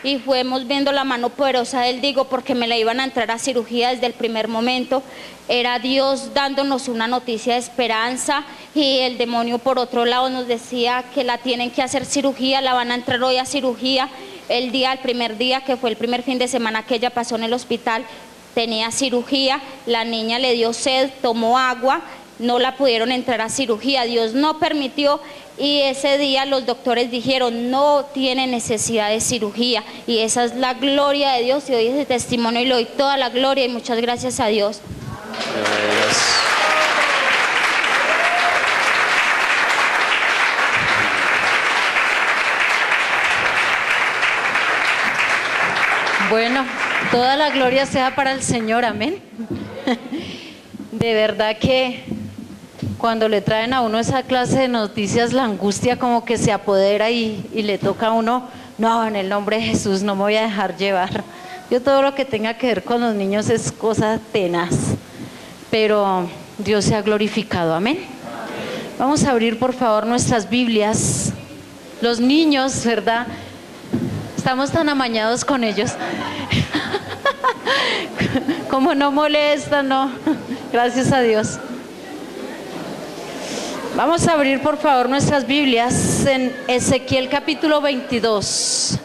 y fuimos viendo la mano poderosa del Digo, porque me la iban a entrar a cirugía desde el primer momento. Era Dios dándonos una noticia de esperanza, y el demonio por otro lado nos decía que la tienen que hacer cirugía, la van a entrar hoy a cirugía. El primer día, que fue el primer fin de semana que ella pasó en el hospital, tenía cirugía, la niña le dio sed, tomó agua, no la pudieron entrar a cirugía, Dios no permitió, y ese día los doctores dijeron no tiene necesidad de cirugía, y esa es la gloria de Dios, y hoy ese testimonio y le doy toda la gloria y muchas gracias a Dios. Bueno, toda la gloria sea para el Señor, amén. De verdad que cuando le traen a uno esa clase de noticias, la angustia como que se apodera y le toca a uno, no, en el nombre de Jesús no me voy a dejar llevar. Yo todo lo que tenga que ver con los niños es cosa tenaz, pero Dios se ha glorificado, amén. Vamos a abrir por favor nuestras Biblias. Los niños, ¿verdad? Estamos tan amañados con ellos. Como no molestan, no. Gracias a Dios. Vamos a abrir por favor nuestras Biblias en Ezequiel capítulo 22.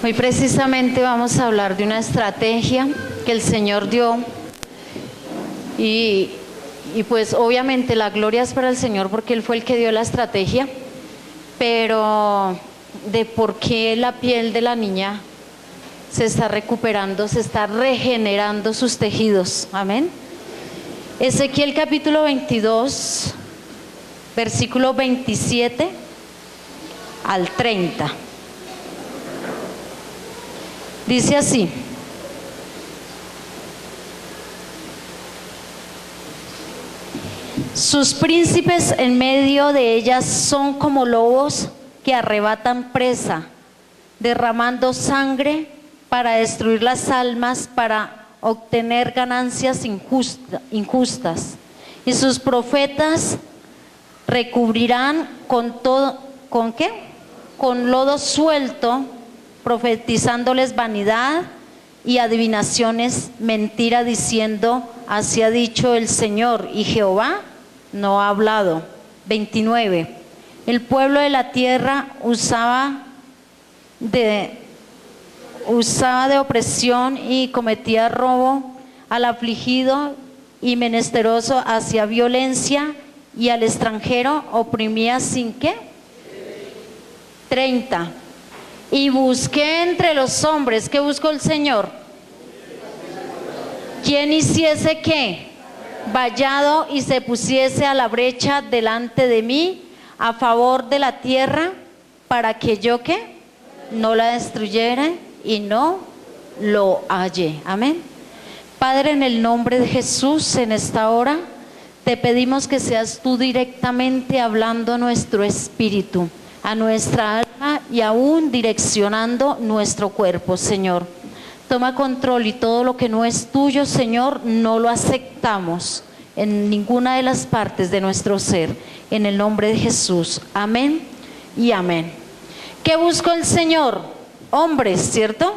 Hoy precisamente vamos a hablar de una estrategia que el Señor dio y pues obviamente la gloria es para el Señor porque Él fue el que dio la estrategia, pero de por qué la piel de la niña se está recuperando, se está regenerando sus tejidos, amén. Ezequiel capítulo 22, versículo 27 al 30. Dice así: sus príncipes en medio de ellas son como lobos que arrebatan presa, derramando sangre para destruir las almas, para obtener ganancias injustas. Y sus profetas recubrirán con todo, ¿con qué? Con lodo suelto, profetizándoles vanidad y adivinaciones, mentira, diciendo: así ha dicho el Señor, y Jehová no ha hablado. 29. El pueblo de la tierra usaba de opresión y cometía robo al afligido y menesteroso, hacía violencia, y al extranjero oprimía sin qué. 30. Y busqué entre los hombres, ¿qué buscó el Señor? ¿Quién hiciese qué? Vallado, y se pusiese a la brecha delante de mí a favor de la tierra, para que yo qué, no la destruyera y no lo hallé. Amén. Padre, en el nombre de Jesús, en esta hora te pedimos que seas tú directamente hablando a nuestro espíritu, a nuestra alma, y aún direccionando nuestro cuerpo, Señor. Toma control, y todo lo que no es tuyo, Señor, no lo aceptamos en ninguna de las partes de nuestro ser, en el nombre de Jesús. Amén y amén. ¿Qué buscó el Señor? Hombres, ¿cierto?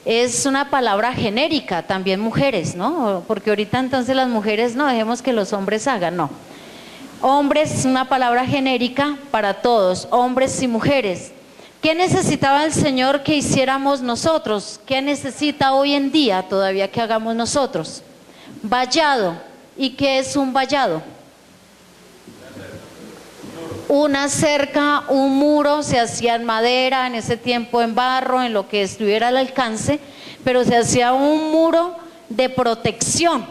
Es una palabra genérica, también mujeres, ¿no? Porque ahorita entonces las mujeres no, dejemos que los hombres hagan, no. Hombres es una palabra genérica para todos, hombres y mujeres. ¿Qué necesitaba el Señor que hiciéramos nosotros? ¿Qué necesita hoy en día todavía que hagamos nosotros? Vallado. ¿Y qué es un vallado? Una cerca, un muro, se hacía en madera, en ese tiempo en barro, en lo que estuviera al alcance, pero se hacía un muro de protección,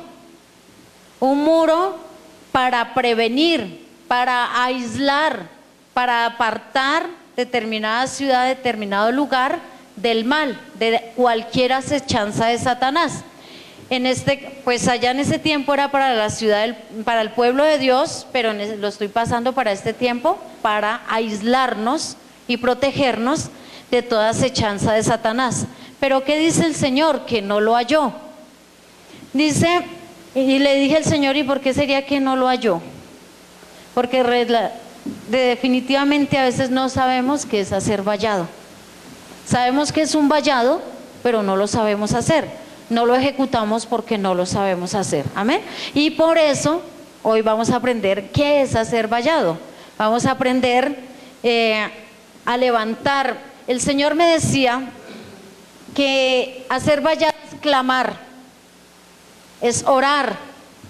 un muro para prevenir, para aislar, para apartar determinada ciudad, determinado lugar del mal, de cualquier acechanza de Satanás. Pues allá en ese tiempo era para la ciudad, para el pueblo de Dios, pero lo estoy pasando para este tiempo, para aislarnos y protegernos de toda acechanza de Satanás. Pero ¿qué dice el Señor? Que no lo halló. Dice, y le dije al Señor, ¿y por qué sería que no lo halló? Porque definitivamente a veces no sabemos qué es hacer vallado. Sabemos que es un vallado, pero no lo sabemos hacer. No lo ejecutamos porque no lo sabemos hacer. Amén. Y por eso hoy vamos a aprender qué es hacer vallado. Vamos a aprender a levantar. El Señor me decía que hacer vallado es clamar, es orar,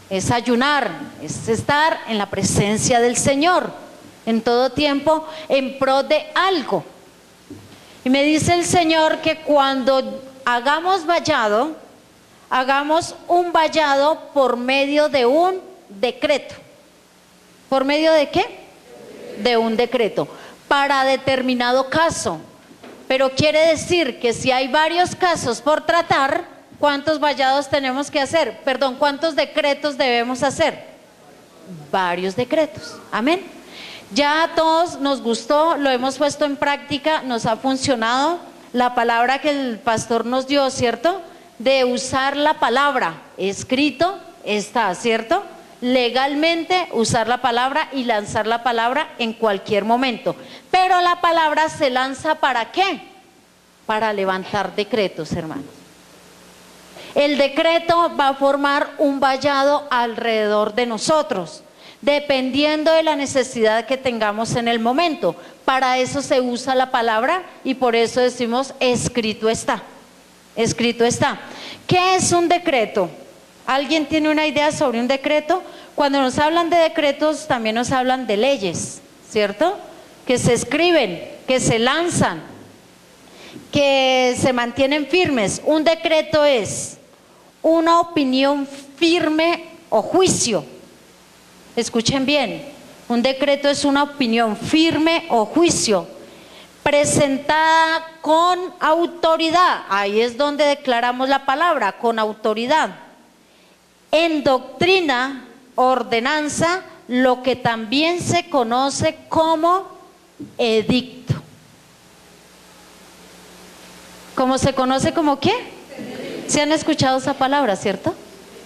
es ayunar, es estar en la presencia del Señor en todo tiempo en pro de algo. Y me dice el Señor que cuando hagamos vallado, hagamos un vallado por medio de un decreto. ¿Por medio de qué? De un decreto, para determinado caso. Pero quiere decir que si hay varios casos por tratar, ¿cuántos vallados tenemos que hacer? Perdón, ¿cuántos decretos debemos hacer? Varios decretos. Amén. Ya a todos nos gustó, lo hemos puesto en práctica, nos ha funcionado la palabra que el pastor nos dio, ¿cierto? De usar la palabra, escrito está, ¿cierto? Legalmente usar la palabra y lanzar la palabra en cualquier momento. Pero la palabra se lanza ¿para qué? Para levantar decretos, hermanos. El decreto va a formar un vallado alrededor de nosotros, dependiendo de la necesidad que tengamos en el momento. Para eso se usa la palabra y por eso decimos escrito está. Escrito está. ¿Qué es un decreto? ¿Alguien tiene una idea sobre un decreto? Cuando nos hablan de decretos también nos hablan de leyes, ¿cierto? Que se escriben, que se lanzan, que se mantienen firmes. Un decreto es una opinión firme o juicio. Escuchen bien, un decreto es una opinión firme o juicio, presentada con autoridad. Ahí es donde declaramos la palabra, con autoridad. En doctrina, ordenanza, lo que también se conoce como edicto. ¿Cómo se conoce como qué? ¿Se han escuchado esa palabra, cierto?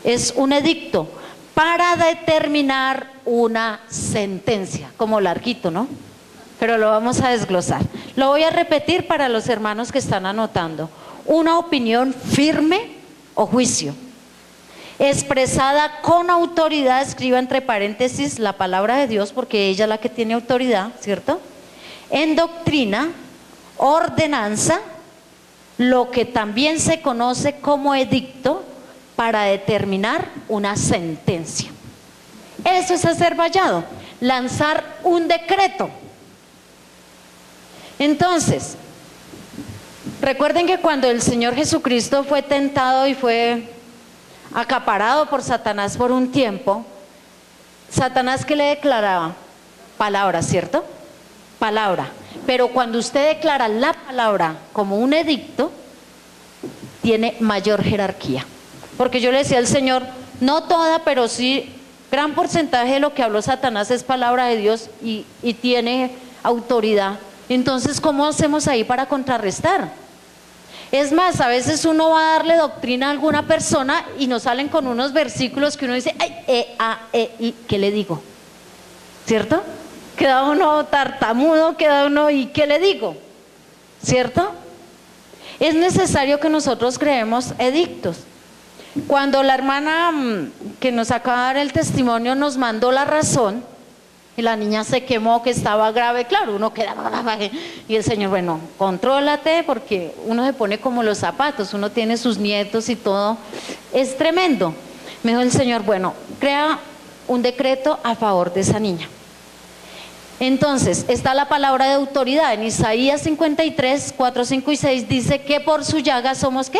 Es un edicto para determinar una sentencia, como larguito, ¿no? Pero lo vamos a desglosar. Lo voy a repetir para los hermanos que están anotando. Una opinión firme o juicio, expresada con autoridad, escriba entre paréntesis la palabra de Dios porque ella es la que tiene autoridad, ¿cierto? En doctrina, ordenanza, lo que también se conoce como edicto, para determinar una sentencia. Eso es hacer vallado, lanzar un decreto. Entonces, recuerden que cuando el Señor Jesucristo fue tentado y fue acaparado por Satanás por un tiempo, Satanás, ¿qué le declaraba? Palabra, ¿cierto? Palabra. Pero cuando usted declara la palabra como un edicto, tiene mayor jerarquía. Porque yo le decía al Señor, no toda, pero sí gran porcentaje de lo que habló Satanás es palabra de Dios y tiene autoridad. Entonces, ¿cómo hacemos ahí para contrarrestar? Es más, a veces uno va a darle doctrina a alguna persona y nos salen con unos versículos que uno dice, ay, ¿qué le digo? ¿Cierto? Queda uno tartamudo, queda uno, ¿y qué le digo? ¿Cierto? Es necesario que nosotros creemos edictos. Cuando la hermana que nos acaba de dar el testimonio nos mandó la razón, y la niña se quemó, que estaba grave, claro, uno queda, y el Señor, bueno, contrólate, porque uno se pone como los zapatos, uno tiene sus nietos y todo, es tremendo. Me dijo el Señor, bueno, crea un decreto a favor de esa niña. Entonces, está la palabra de autoridad, en Isaías 53, 4, 5 y 6 dice que por su llaga somos, ¿qué?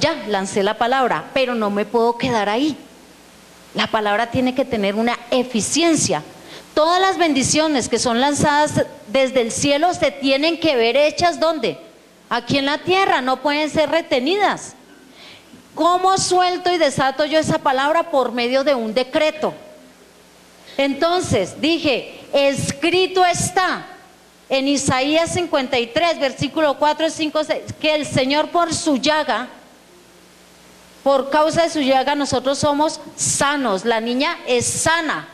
Ya, lancé la palabra, pero no me puedo quedar ahí. La palabra tiene que tener una eficiencia. Todas las bendiciones que son lanzadas desde el cielo se tienen que ver hechas, ¿dónde? Aquí en la tierra, no pueden ser retenidas. ¿Cómo suelto y desato yo esa palabra? Por medio de un decreto. Entonces, dije, escrito está. en Isaías 53, versículo 4, 5, 6, que el Señor por su llaga, por causa de su llaga nosotros somos sanos, la niña es sana.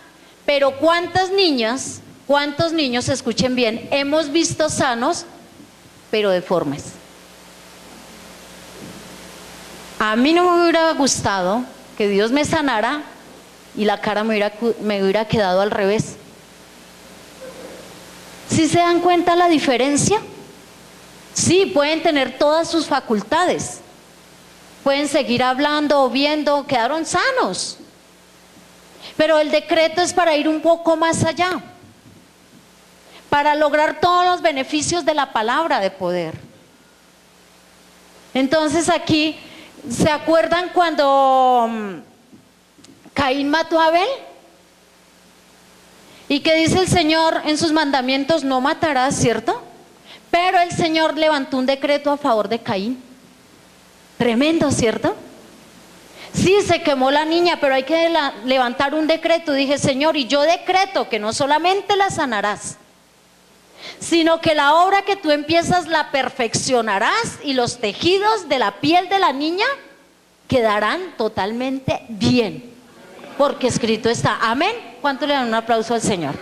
Pero ¿cuántas niñas, cuántos niños, escuchen bien, hemos visto sanos, pero deformes? A mí no me hubiera gustado que Dios me sanara y la cara me hubiera quedado al revés. ¿Sí se dan cuenta la diferencia? Sí, pueden tener todas sus facultades, pueden seguir hablando, viendo, quedaron sanos. Pero el decreto es para ir un poco más allá, para lograr todos los beneficios de la palabra de poder. Entonces aquí, ¿se acuerdan cuando Caín mató a Abel? ¿Y qué dice el Señor en sus mandamientos? No matarás, ¿cierto? Pero el Señor levantó un decreto a favor de Caín. Tremendo, ¿cierto? Sí, se quemó la niña, pero hay que levantar un decreto. Dije, Señor, y yo decreto que no solamente la sanarás, sino que la obra que tú empiezas la perfeccionarás y los tejidos de la piel de la niña quedarán totalmente bien, porque escrito está. Amén. ¿Cuánto le dan un aplauso al Señor?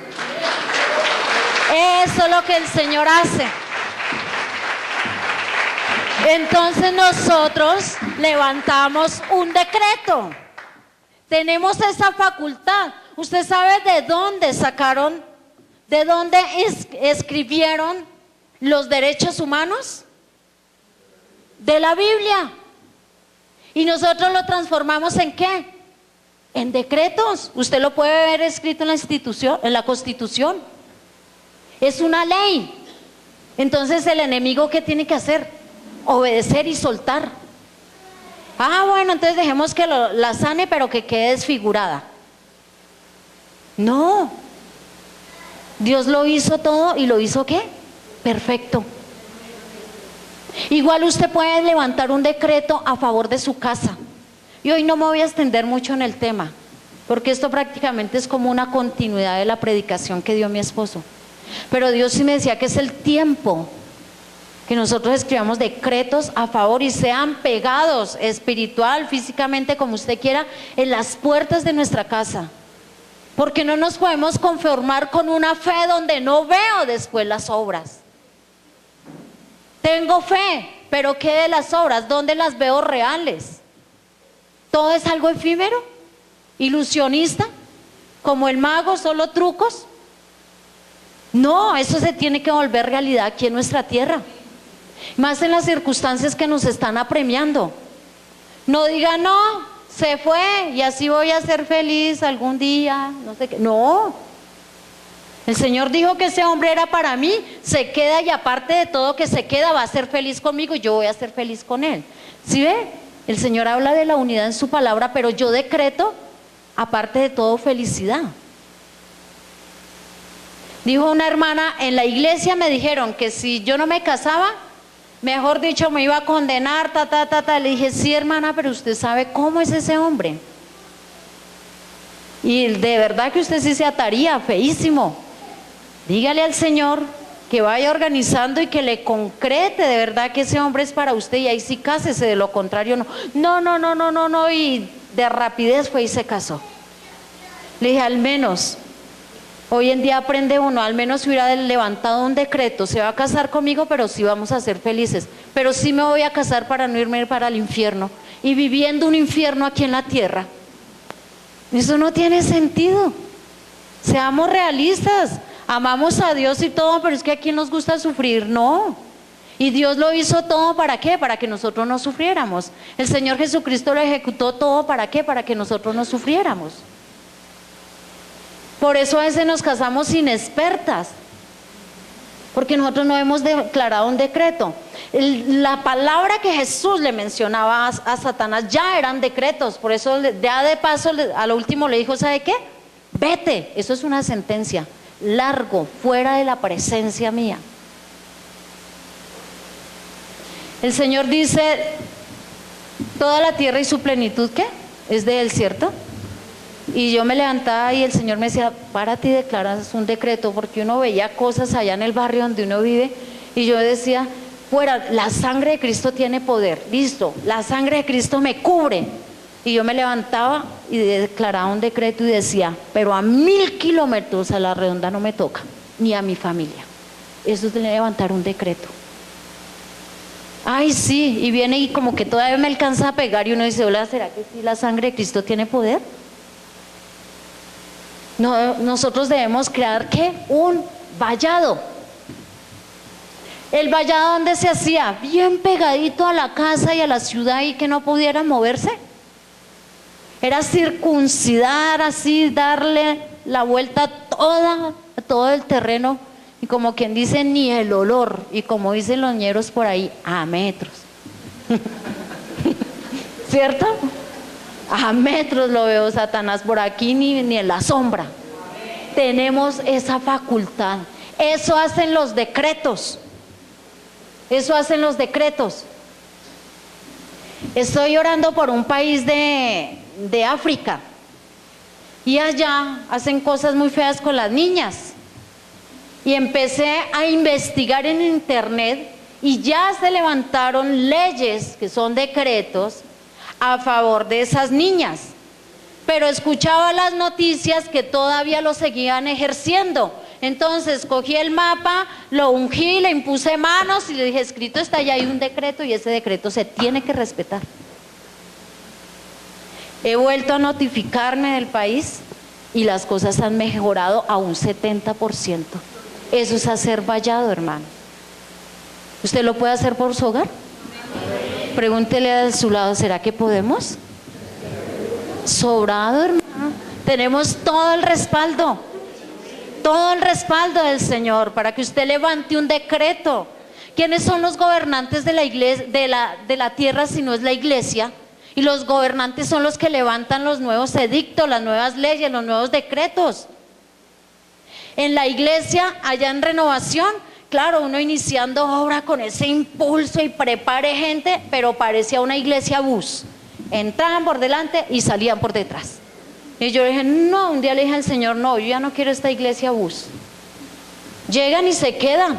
Eso es lo que el Señor hace. Entonces nosotros levantamos un decreto. Tenemos esa facultad. ¿Usted sabe de dónde sacaron, de dónde escribieron los derechos humanos? De la Biblia. Y nosotros lo transformamos ¿en qué? En decretos. Usted lo puede ver escrito en la Constitución. Es una ley. Entonces el enemigo, ¿qué tiene que hacer? Obedecer y soltar. Ah, bueno, entonces dejemos que la sane, pero que quede desfigurada. No. Dios lo hizo todo y lo hizo ¿qué? Perfecto. Igual usted puede levantar un decreto a favor de su casa. Y hoy no me voy a extender mucho en el tema, porque esto prácticamente es como una continuidad de la predicación que dio mi esposo. Pero Dios sí me decía que es el tiempo que nosotros escribamos decretos a favor y sean pegados espiritual, físicamente, como usted quiera, en las puertas de nuestra casa. Porque no nos podemos conformar con una fe donde no veo después las obras. Tengo fe, pero ¿qué de las obras? ¿Dónde las veo reales? Todo es algo efímero, ilusionista, como el mago, solo trucos. No, eso se tiene que volver realidad aquí en nuestra tierra. Más en las circunstancias que nos están apremiando. No diga, no, se fue y así voy a ser feliz algún día, no sé qué. No, el Señor dijo que ese hombre era para mí, se queda, y aparte de todo que se queda, va a ser feliz conmigo y yo voy a ser feliz con él. ¿Sí ve? El Señor habla de la unidad en su palabra, pero yo decreto, aparte de todo, felicidad. Dijo una hermana, en la iglesia me dijeron que si yo no me casaba, mejor dicho, me iba a condenar, Le dije, sí, hermana, pero usted sabe cómo es ese hombre. Y de verdad que usted sí se ataría, feísimo. Dígale al Señor que vaya organizando y que le concrete de verdad que ese hombre es para usted, y ahí sí cásese, de lo contrario no. Y de rapidez fue y se casó. Le dije, al menos hoy en día aprende uno, al menos si hubiera levantado un decreto, se va a casar conmigo, pero sí vamos a ser felices, pero sí me voy a casar para no irme para el infierno, y viviendo un infierno aquí en la tierra. Eso no tiene sentido. Seamos realistas, amamos a Dios y todo, pero es que a quien nos gusta sufrir, no. Y Dios lo hizo todo, ¿para qué? Para que nosotros no sufriéramos. El Señor Jesucristo lo ejecutó todo, ¿para qué? Para que nosotros no sufriéramos. Por eso a veces nos casamos inexpertas, porque nosotros no hemos declarado un decreto. La palabra que Jesús le mencionaba a Satanás ya eran decretos. Por eso ya de paso a lo último le dijo, ¿sabe qué? Vete, eso es una sentencia, largo, fuera de la presencia mía. El Señor dice, toda la tierra y su plenitud, ¿qué? Es de él, ¿cierto? Y yo me levantaba y el Señor me decía, párate y declaras un decreto, porque uno veía cosas allá en el barrio donde uno vive, y yo decía, fuera, la sangre de Cristo tiene poder, listo, la sangre de Cristo me cubre. Y yo me levantaba y declaraba un decreto y decía, pero a 1000 kilómetros a la redonda no me toca, ni a mi familia. Eso es de levantar un decreto. Ay, sí, y viene y como que todavía me alcanza a pegar y uno dice, hola, ¿será que sí la sangre de Cristo tiene poder? No, nosotros debemos crear, ¿qué? Un vallado. ¿El vallado dónde se hacía? Bien pegadito a la casa y a la ciudad y que no pudieran moverse. Era circuncidar así, darle la vuelta a todo el terreno, y como quien dice, ni el olor, y como dicen los ñeros por ahí, a metros. ¿Cierto? A metros lo veo Satanás por aquí, ni en la sombra. Tenemos esa facultad. Eso hacen los decretos. Eso hacen los decretos. Estoy orando por un país de África, y allá hacen cosas muy feas con las niñas, y empecé a investigar en internet y ya se levantaron leyes que son decretos a favor de esas niñas, pero escuchaba las noticias que todavía lo seguían ejerciendo. Entonces cogí el mapa, lo ungí, le impuse manos y le dije, escrito está, ya hay un decreto y ese decreto se tiene que respetar. He vuelto a notificarme del país y las cosas han mejorado a un 70%. Eso es hacer vallado, hermano. ¿Usted lo puede hacer por su hogar? Pregúntele a su lado, ¿será que podemos? Sobrado, hermano. Tenemos todo el respaldo del Señor para que usted levante un decreto. ¿Quiénes son los gobernantes de la iglesia, de la tierra, si no es la iglesia? Y los gobernantes son los que levantan los nuevos edictos, las nuevas leyes, los nuevos decretos. En la iglesia, allá en Renovación, claro, uno iniciando obra con ese impulso y prepare gente, pero parecía una iglesia bus. Entraban por delante y salían por detrás. Y yo dije, no, un día le dije al Señor, no, yo ya no quiero esta iglesia bus. Llegan y se quedan.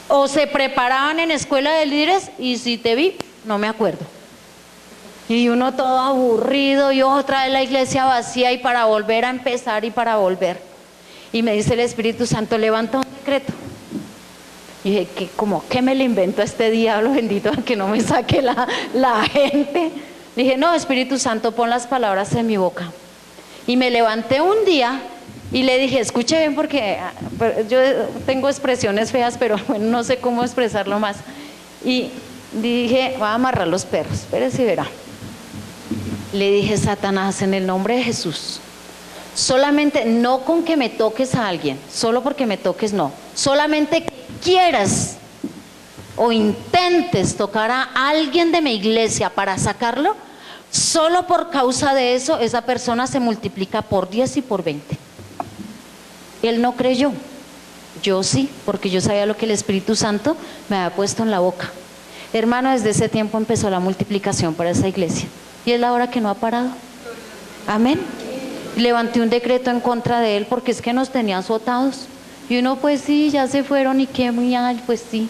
O se preparaban en escuela de líderes y si te vi, no me acuerdo. Y uno todo aburrido y otra vez la iglesia vacía y para volver a empezar y para volver. Y me dice el Espíritu Santo, levanta un decreto. Y dije, ¿qué me le invento a este diablo bendito que no me saque la gente? Dije, no, Espíritu Santo, pon las palabras en mi boca. Y me levanté un día y le dije, escuche bien porque yo tengo expresiones feas, pero bueno, no sé cómo expresarlo más. Y dije, voy a amarrar los perros, espérese y verá. Le dije, Satanás, en el nombre de Jesús, solamente, no con que me toques a alguien, solo porque me toques no, solamente que quieras o intentes tocar a alguien de mi iglesia para sacarlo, solo por causa de eso, esa persona se multiplica por 10 y por 20. Él no creyó, yo sí, porque yo sabía lo que el Espíritu Santo me había puesto en la boca. Hermano, desde ese tiempo empezó la multiplicación para esa iglesia. Y es la hora que no ha parado. Amén. Levanté un decreto en contra de él porque es que nos tenían azotados. Y uno, pues sí, ya se fueron y qué muy mal, pues sí.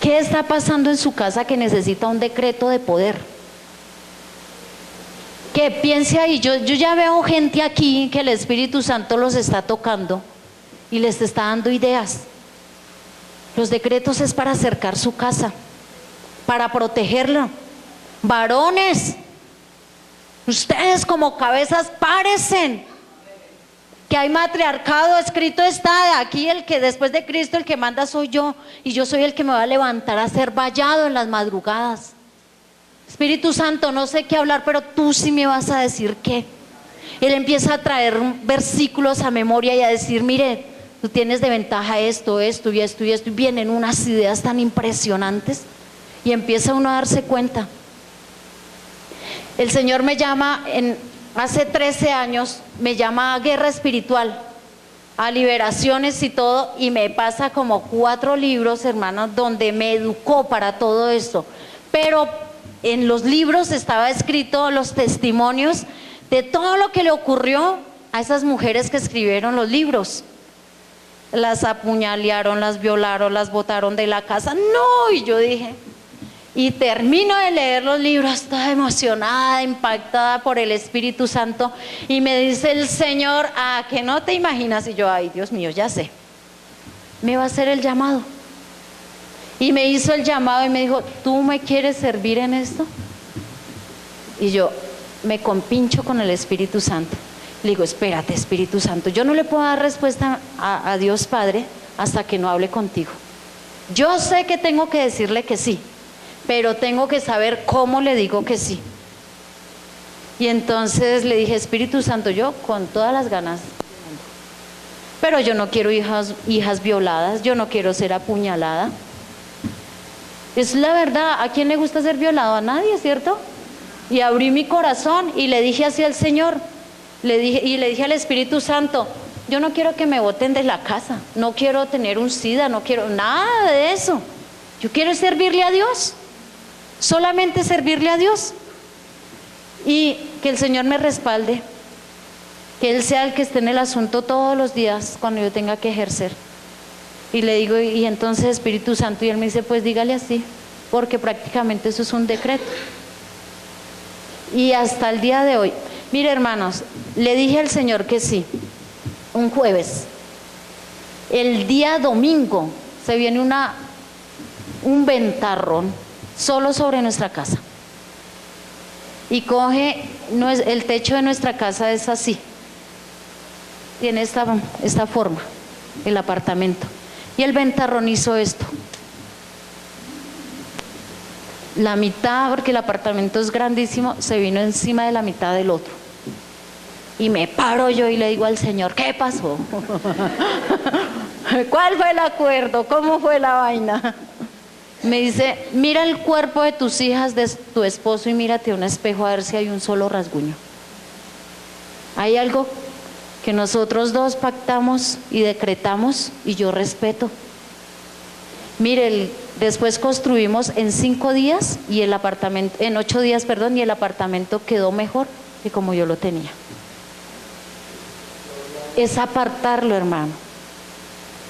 ¿Qué está pasando en su casa que necesita un decreto de poder? Que piense ahí, yo ya veo gente aquí que el Espíritu Santo los está tocando y les está dando ideas. Los decretos es para acercar su casa, para protegerla. Varones, ustedes como cabezas párense, que hay matriarcado, escrito está, aquí el que después de Cristo el que manda soy yo, y yo soy el que me va a levantar a ser vallado en las madrugadas. Espíritu Santo, no sé qué hablar, pero tú sí me vas a decir qué. Él empieza a traer versículos a memoria y a decir, mire, tú tienes de ventaja esto, esto y esto y esto, y vienen unas ideas tan impresionantes, y empieza uno a darse cuenta. El Señor me llama, hace 13 años, me llama a guerra espiritual, a liberaciones y todo, y me pasa como 4 libros, hermanos, donde me educó para todo esto. Pero en los libros estaba escrito los testimonios de todo lo que le ocurrió a esas mujeres que escribieron los libros. Las apuñalearon, las violaron, las botaron de la casa. No, y yo dije, y termino de leer los libros toda emocionada, impactada por el Espíritu Santo, y me dice el Señor, que no te imaginas, y yo, ay Dios mío, ya sé, me va a hacer el llamado. Y me hizo el llamado y me dijo, ¿tú me quieres servir en esto? Y yo me compincho con el Espíritu Santo. Le digo, espérate, Espíritu Santo, yo no le puedo dar respuesta a Dios Padre hasta que no hable contigo. Yo sé que tengo que decirle que sí, pero tengo que saber cómo le digo que sí. Y entonces le dije, Espíritu Santo, yo con todas las ganas, pero yo no quiero hijas violadas, yo no quiero ser apuñalada. Es la verdad, ¿a quién le gusta ser violado? A nadie, ¿cierto? Y abrí mi corazón y le dije así al Señor, le dije al Espíritu Santo, yo no quiero que me boten de la casa, no quiero tener un SIDA, no quiero nada de eso. Yo quiero servirle a Dios, solamente servirle a Dios. Y que el Señor me respalde, que Él sea el que esté en el asunto todos los días cuando yo tenga que ejercer. Y le digo, y entonces Espíritu Santo, y Él me dice, pues dígale así, porque prácticamente eso es un decreto. Y hasta el día de hoy, mire hermanos, le dije al Señor que sí, un jueves. El día domingo se viene un ventarrón solo sobre nuestra casa. Y coge, el techo de nuestra casa es así, tiene esta forma, el apartamento. Y el ventarrón hizo esto. La mitad, porque el apartamento es grandísimo, se vino encima de la mitad del otro. Y me paro yo y le digo al Señor, ¿qué pasó? ¿Cuál fue el acuerdo? ¿Cómo fue la vaina? Me dice, mira el cuerpo de tus hijas, de tu esposo, y mírate a un espejo a ver si hay un solo rasguño. Hay algo que nosotros dos pactamos y decretamos, y yo respeto. Mire, después construimos en 5 días y el apartamento, en 8 días, perdón, y el apartamento quedó mejor que como yo lo tenía. Es apartarlo, hermano.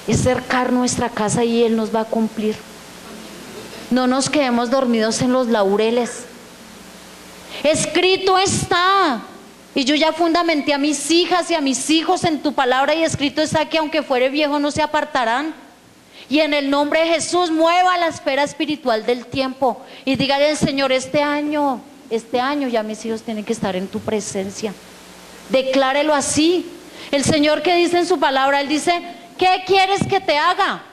Es cercar nuestra casa y Él nos va a cumplir. No nos quedemos dormidos en los laureles. Escrito está. Y yo ya fundamenté a mis hijas y a mis hijos en tu palabra, y escrito está que aunque fuere viejo no se apartarán. Y en el nombre de Jesús, mueva la esfera espiritual del tiempo y dígale al Señor, este año ya mis hijos tienen que estar en tu presencia. Declárelo así. El Señor, que dice en su palabra, Él dice, ¿qué quieres que te haga?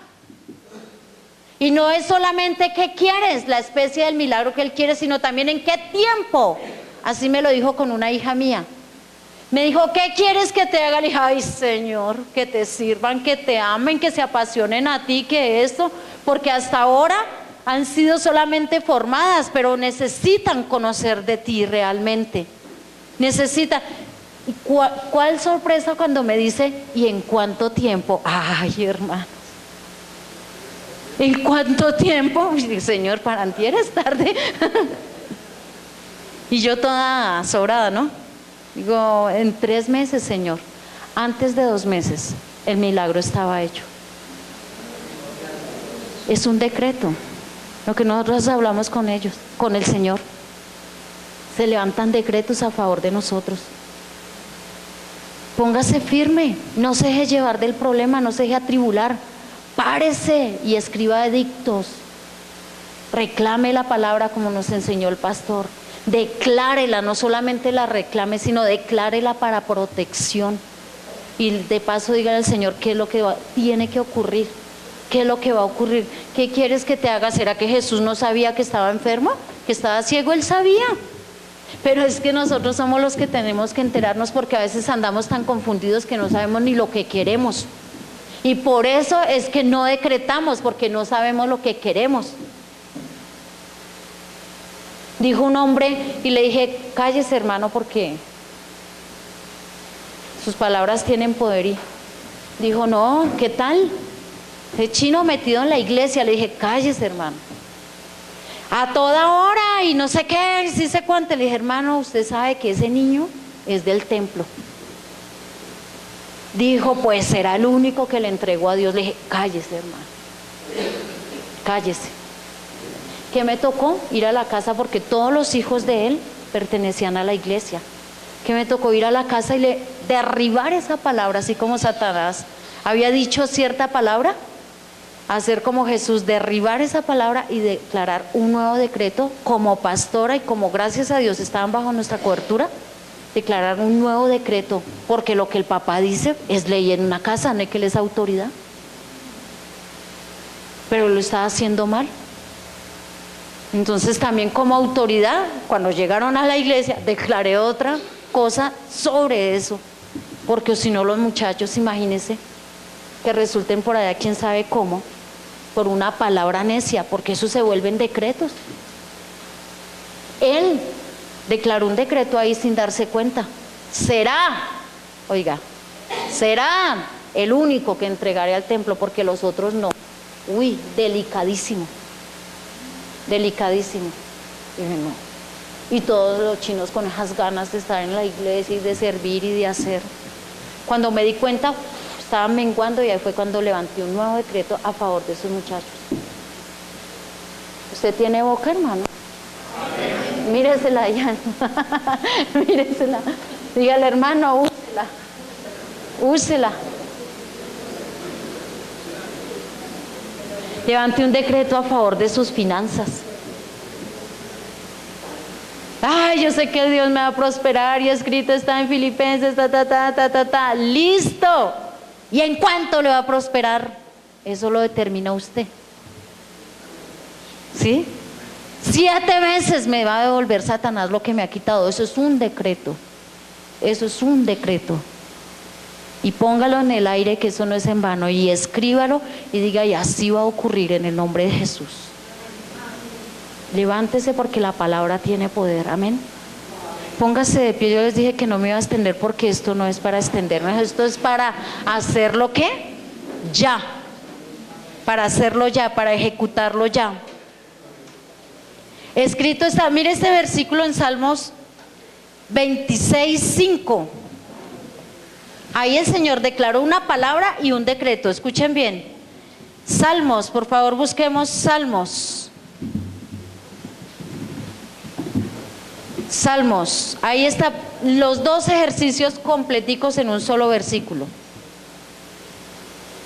Y no es solamente qué quieres, la especie del milagro que Él quiere, sino también en qué tiempo. Así me lo dijo con una hija mía. Me dijo, ¿qué quieres que te haga? Le dije, ay Señor, que te sirvan, que te amen, que se apasionen a ti, que esto, porque hasta ahora han sido solamente formadas, pero necesitan conocer de ti realmente. Necesitan. ¿Y cuál sorpresa cuando me dice, ¿y en cuánto tiempo? Ay, hermanos, ¿en cuánto tiempo? Señor, para antier es tarde. Y yo toda sobrada, ¿no? Digo, en 3 meses, Señor. Antes de 2 meses, el milagro estaba hecho. Es un decreto. Lo que nosotros hablamos con ellos, con el Señor. Se levantan decretos a favor de nosotros. Póngase firme, no se deje llevar del problema, no se deje atribular. Párese y escriba edictos. Reclame la palabra como nos enseñó el pastor. Declárela, no solamente la reclame, sino declárela para protección. Y de paso dígale al Señor qué es lo que tiene que ocurrir, qué es lo que va a ocurrir. ¿Qué quieres que te haga? ¿Será que Jesús no sabía que estaba enfermo? ¿Que estaba ciego? Él sabía. Pero es que nosotros somos los que tenemos que enterarnos, porque a veces andamos tan confundidos que no sabemos ni lo que queremos. Y por eso es que no decretamos, porque no sabemos lo que queremos. Dijo un hombre y le dije, cállese hermano, porque sus palabras tienen poder. Y dijo, no, ¿qué tal? El chino metido en la iglesia. Le dije, cállese hermano. A toda hora ay, no sé qué, sí sé cuánto. Le dije, hermano, usted sabe que ese niño es del templo. Dijo, pues será el único que le entregó a Dios. Le dije, cállese, hermano, cállese. ¿Qué me tocó? Ir a la casa, porque todos los hijos de él pertenecían a la iglesia. Que me tocó ir a la casa y derribar esa palabra, así como Satanás había dicho cierta palabra, hacer como Jesús, derribar esa palabra y declarar un nuevo decreto como pastora, y como gracias a Dios estaban bajo nuestra cobertura, declarar un nuevo decreto, porque lo que el papá dice es ley en una casa, no es que él es autoridad, pero lo estaba haciendo mal. Entonces también como autoridad, cuando llegaron a la iglesia, declaré otra cosa sobre eso, porque si no los muchachos, imagínense, que resulten por allá quién sabe cómo, por una palabra necia, porque eso se vuelven decretos. Él declaró un decreto ahí sin darse cuenta. Será, oiga, será el único que entregaré al templo, porque los otros no. Uy, delicadísimo, delicadísimo. Y dije, no. Y todos los chinos con esas ganas de estar en la iglesia y de servir y de hacer. Cuando me di cuenta, estaban menguando, y ahí fue cuando levanté un nuevo decreto a favor de esos muchachos. ¿Usted tiene boca, hermano? Míresela ya. Míresela. Dígale, hermano, úsela. Úsela. Levanté un decreto a favor de sus finanzas. Ay, yo sé que Dios me va a prosperar, y escrito está en Filipenses, listo. ¿Y en cuánto le va a prosperar? Eso lo determina usted. ¿Sí? 7 veces me va a devolver Satanás lo que me ha quitado. Eso es un decreto. Eso es un decreto. Y póngalo en el aire, que eso no es en vano, y escríbalo y diga, y así va a ocurrir en el nombre de Jesús. Levántese, porque la palabra tiene poder. Amén. Póngase de pie. Yo les dije que no me iba a extender, porque esto no es para extenderme, esto es para hacerlo, ¿qué? Ya. Para hacerlo ya, para ejecutarlo ya. Escrito está, mire este versículo en Salmos 26:5. Ahí el Señor declaró una palabra y un decreto. Escuchen bien. Salmos, por favor, busquemos Salmos. Salmos, ahí está, los 2 ejercicios completicos en un solo versículo.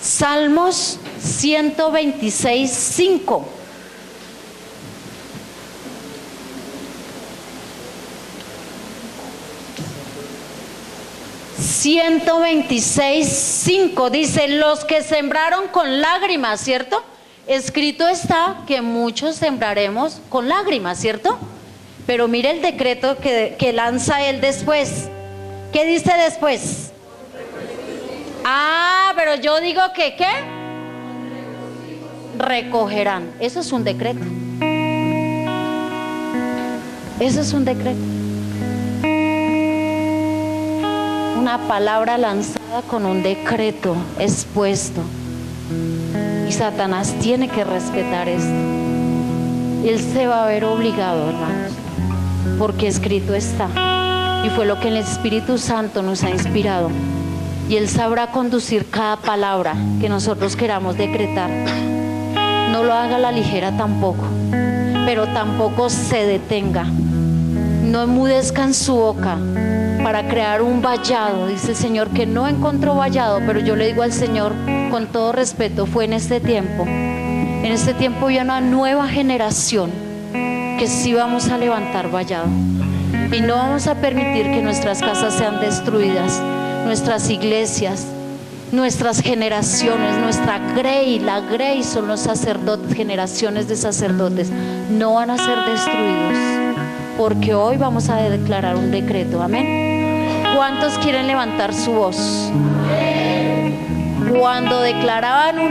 Salmos 126:5. Dice, los que sembraron con lágrimas, ¿cierto? Escrito está que muchos sembraremos con lágrimas, ¿cierto? Pero mire el decreto que lanza él después. ¿Qué dice después? Pero yo digo que ¿qué? Recogerán. Eso es un decreto. Eso es un decreto. Una palabra lanzada con un decreto expuesto. Y Satanás tiene que respetar esto. Él se va a ver obligado, hermanos, porque escrito está, y fue lo que el Espíritu Santo nos ha inspirado, y Él sabrá conducir cada palabra que nosotros queramos decretar. No lo haga a la ligera tampoco, pero tampoco se detenga. No enmudezcan su boca para crear un vallado. Dice el Señor que no encontró vallado, pero yo le digo al Señor con todo respeto, fue en este tiempo. En este tiempo ya una nueva generación que sí vamos a levantar vallado, y no vamos a permitir que nuestras casas sean destruidas, nuestras iglesias, nuestras generaciones, nuestra grey. La grey son los sacerdotes, generaciones de sacerdotes, no van a ser destruidos, porque hoy vamos a declarar un decreto. Amén. ¿Cuántos quieren levantar su voz? Cuando declaraban un